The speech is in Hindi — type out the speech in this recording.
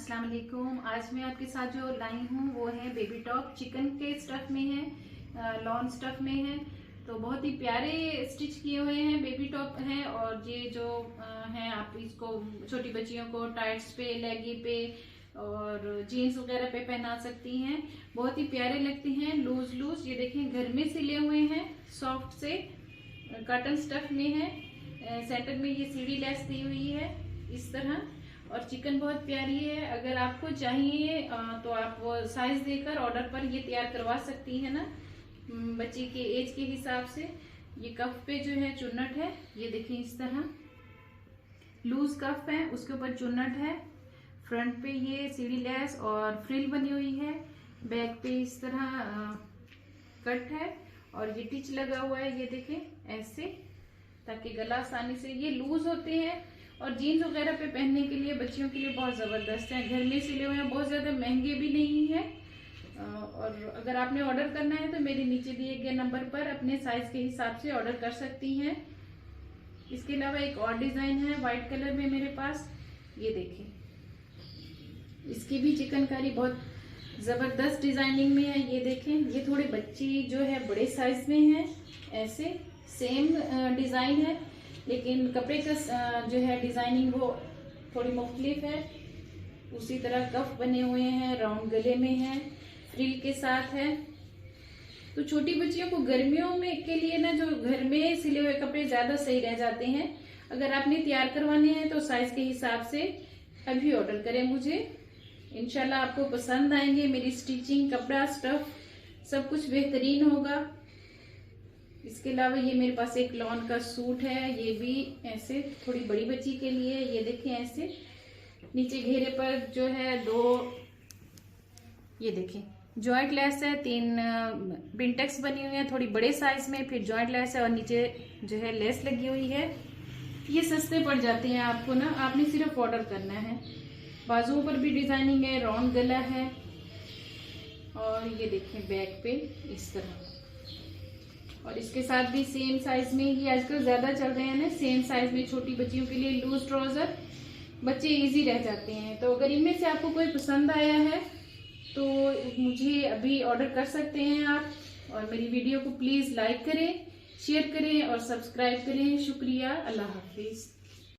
अस्सलाम वालेकुम। आज मैं आपके साथ जो लाई हूँ वो है बेबी टॉप। चिकन के स्टफ में है, लॉन स्टफ में है। तो बहुत ही प्यारे स्टिच किए हुए हैं बेबी टॉप हैं। और ये जो है आप इसको छोटी बच्चियों को टाइट्स पे, लेगी पे और जीन्स वगैरह पे पहना सकती हैं। बहुत ही प्यारे लगते हैं, लूज लूज। ये देखें घर में सिले हुए हैं, सॉफ्ट से कॉटन स्टफ में है। सेंटर में ये सीढ़ी लेस दी हुई है इस तरह। और चिकन बहुत प्यारी है। अगर आपको चाहिए तो आप वो साइज देकर ऑर्डर पर ये तैयार करवा सकती है ना, बच्चे के एज के हिसाब से। ये कफ पे जो है चुन्नट है, ये देखिए इस तरह लूज कफ है, उसके ऊपर चुन्नट है। फ्रंट पे ये सीढ़ी लेस और फ्रिल बनी हुई है। बैक पे इस तरह कट है और ये टिच लगा हुआ है, ये देखें ऐसे, ताकि गला आसानी से। ये लूज होते हैं और जीन्स वगैरह पे पहनने के लिए बच्चियों के लिए बहुत ज़बरदस्त है। घर में सिले हुए हैं, बहुत ज़्यादा महंगे भी नहीं है। और अगर आपने ऑर्डर करना है तो मेरे नीचे दिए गए नंबर पर अपने साइज के हिसाब से ऑर्डर कर सकती हैं। इसके अलावा एक और डिज़ाइन है वाइट कलर में मेरे पास, ये देखें। इसकी भी चिकनकारी बहुत ज़बरदस्त डिज़ाइनिंग में है, ये देखें। ये थोड़े बच्ची जो है बड़े साइज में है, ऐसे सेम डिज़ाइन है, लेकिन कपड़े का जो है डिज़ाइनिंग वो थोड़ी मुख्तलिफ है। उसी तरह कफ बने हुए हैं, राउंड गले में है, फ्रिल के साथ है। तो छोटी बच्चियों को गर्मियों में के लिए ना, जो घर में सिले हुए कपड़े ज़्यादा सही रह जाते हैं। अगर आपने तैयार करवाने हैं तो साइज के हिसाब से अभी ऑर्डर करें मुझे। इंशाल्लाह आपको पसंद आएंगे। मेरी स्टिचिंग, कपड़ा, स्टफ सब कुछ बेहतरीन होगा। इसके अलावा ये मेरे पास एक लॉन का सूट है, ये भी ऐसे थोड़ी बड़ी बच्ची के लिए। ये देखें ऐसे नीचे घेरे पर जो है दो, ये देखें जॉइंट लेस है, 3 बिंटेक्स बनी हुई है थोड़ी बड़े साइज में, फिर जॉइंट लेस है और नीचे जो है लेस लगी हुई है। ये सस्ते पड़ जाते हैं आपको ना, आपने सिर्फ ऑर्डर करना है। बाजुओं पर भी डिजाइनिंग है, राउंड गला है। और ये देखें बैक पे इस तरह। और इसके साथ भी सेम साइज में ही आजकल ज्यादा चल रहे हैं ना, सेम साइज में छोटी बच्चियों के लिए लूज ट्राउजर, बच्चे इजी रह जाते हैं। तो अगर इनमें से आपको कोई पसंद आया है तो मुझे अभी ऑर्डर कर सकते हैं आप। और मेरी वीडियो को प्लीज लाइक करें, शेयर करें और सब्सक्राइब करें। शुक्रिया, अल्लाह हाफिज।